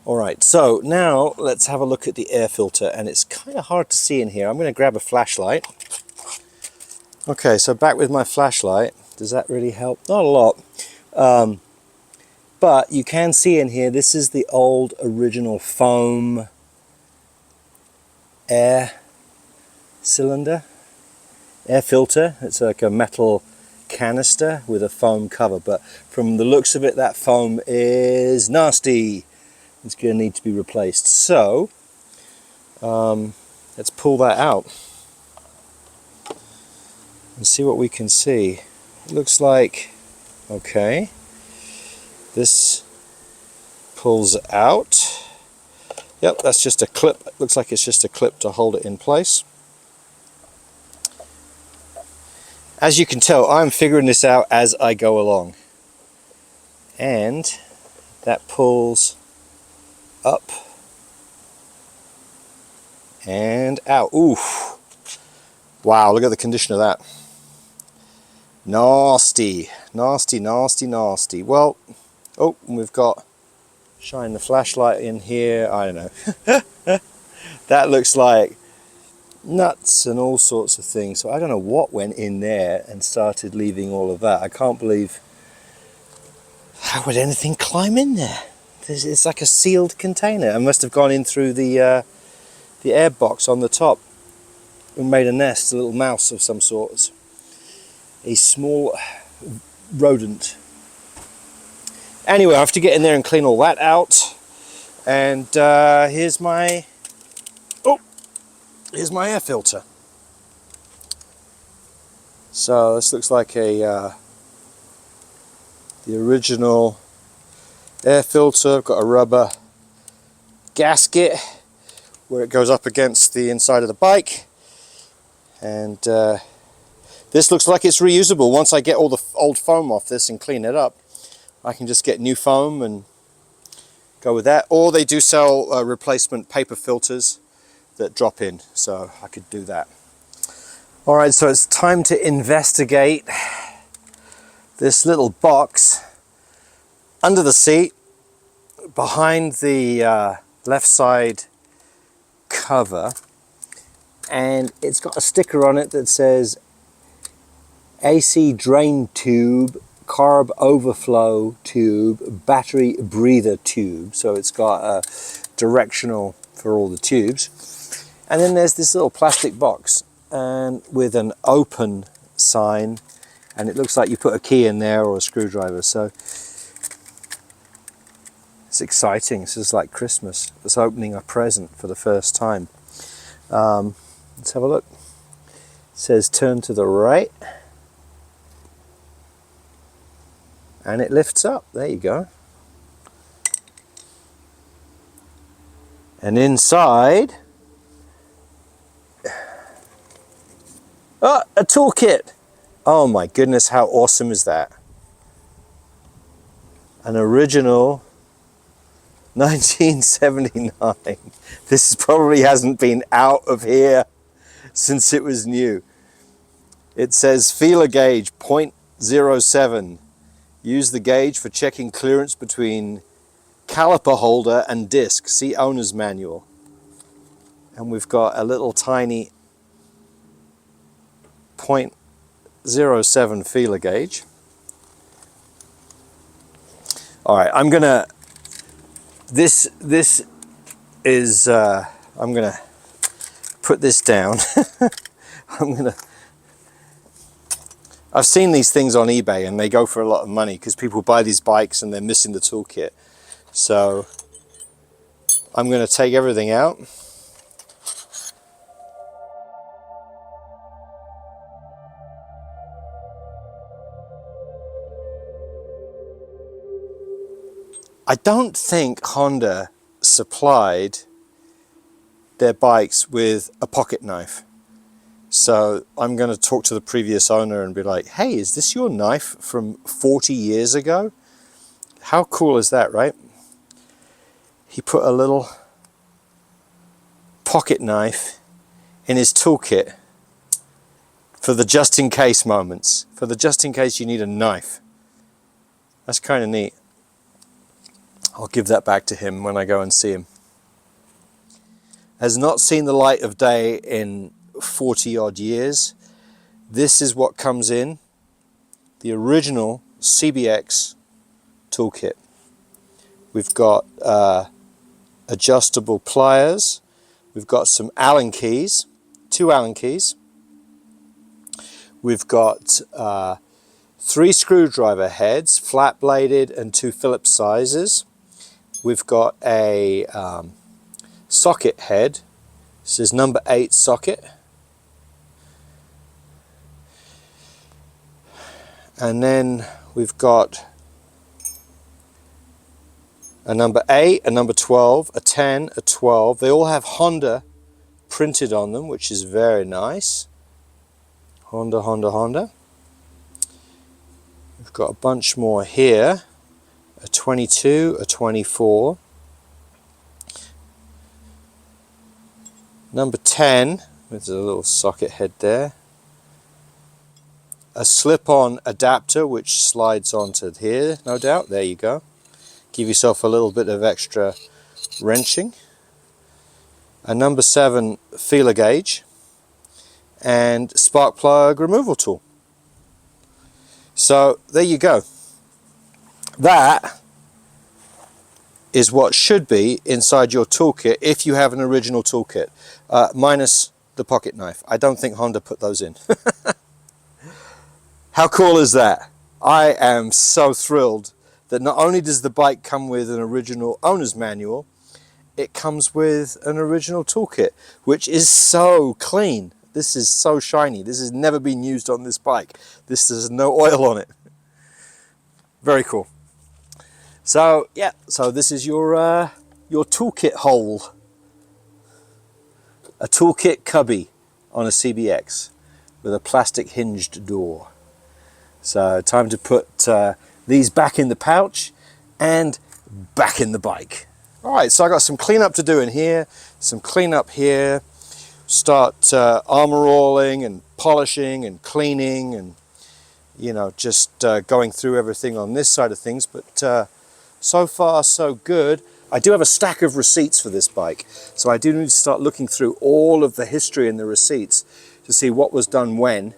Alright, so now let's have a look at the air filter, and it's kind of hard to see in here. I'm going to grab a flashlight. Okay, so back with my flashlight. Does that really help? Not a lot. But you can see in here, this is the old original foam air cylinder, air filter. It's like a metal canister with a foam cover, but from the looks of it, that foam is nasty. It's going to need to be replaced. So let's pull that out and see what we can see. It looks like, okay, this pulls out. Yep, that's just a clip. It looks like it's just a clip to hold it in place. As you can tell, I'm figuring this out as I go along. And that pulls up and out. Oof. Wow, look at the condition of that. Nasty, nasty, nasty, nasty. Well, oh, we've got, shine the flashlight in here. I don't know. That looks like nuts and all sorts of things. So I don't know what went in there and started leaving all of that. I can't believe, how would anything climb in there? It's like a sealed container. It must have gone in through the air box on the top and made a nest, a little mouse of some sort. A small rodent. Anyway, I have to get in there and clean all that out. And here's my air filter. So this looks like the original air filter. I've got a rubber gasket where it goes up against the inside of the bike, and this looks like it's reusable. Once I get all the old foam off this and clean it up, I can just get new foam and go with that. Or they do sell replacement paper filters that drop in, so I could do that. Alright, so it's time to investigate this little box under the seat behind the left side cover, and it's got a sticker on it that says AC drain tube, carb overflow tube, battery breather tube. So it's got a directional for all the tubes, and then there's this little plastic box and with an open sign, and it looks like you put a key in there or a screwdriver. So it's exciting. This is like Christmas. It's opening a present for the first time. Let's have a look. It says turn to the right, and it lifts up. There you go. And inside, oh, a toolkit. Oh my goodness, how awesome is that? An original 1979. This probably hasn't been out of here since it was new. It says feeler gauge 0.07. Use the gauge for checking clearance between caliper holder and disc. See owner's manual. And we've got a little tiny 0.07 feeler gauge. All right, I'm gonna. This is. I'm gonna put this down. I've seen these things on eBay and they go for a lot of money because people buy these bikes and they're missing the toolkit. So I'm going to take everything out. I don't think Honda supplied their bikes with a pocket knife. So I'm going to talk to the previous owner and be like, hey, is this your knife from 40 years ago? How cool is that, right? He put a little pocket knife in his toolkit for the just in case moments, for the just in case you need a knife. That's kind of neat. I'll give that back to him when I go and see him. Has not seen the light of day in 40 odd years. This is what comes in the original CBX toolkit. We've got adjustable pliers. We've got some Allen keys, 2 Allen keys. We've got 3 screwdriver heads, flat bladed and 2 Phillips sizes. We've got a socket head. This is number 8 socket. And then we've got a number 8, a number 12, a 10, a 12. They all have Honda printed on them, which is very nice. Honda, Honda, Honda. We've got a bunch more here. A 22, a 24. Number 10, with a little socket head there. A slip-on adapter which slides onto here, no doubt. There you go. Give yourself a little bit of extra wrenching. A number 7 feeler gauge and spark plug removal tool. So there you go. That is what should be inside your toolkit if you have an original toolkit, minus the pocket knife. I don't think Honda put those in. How cool is that? I am so thrilled that not only does the bike come with an original owner's manual, it comes with an original toolkit, which is so clean. This is so shiny. This has never been used on this bike. This has no oil on it. Very cool. So yeah, so this is your toolkit hole. A toolkit cubby on a CBX with a plastic hinged door. So time to put these back in the pouch and back in the bike. All right, so I got some cleanup to do in here, some cleanup here, start armor rolling and polishing and cleaning and, you know, just going through everything on this side of things. But so far so good. I do have a stack of receipts for this bike, so I do need to start looking through all of the history in the receipts to see what was done when.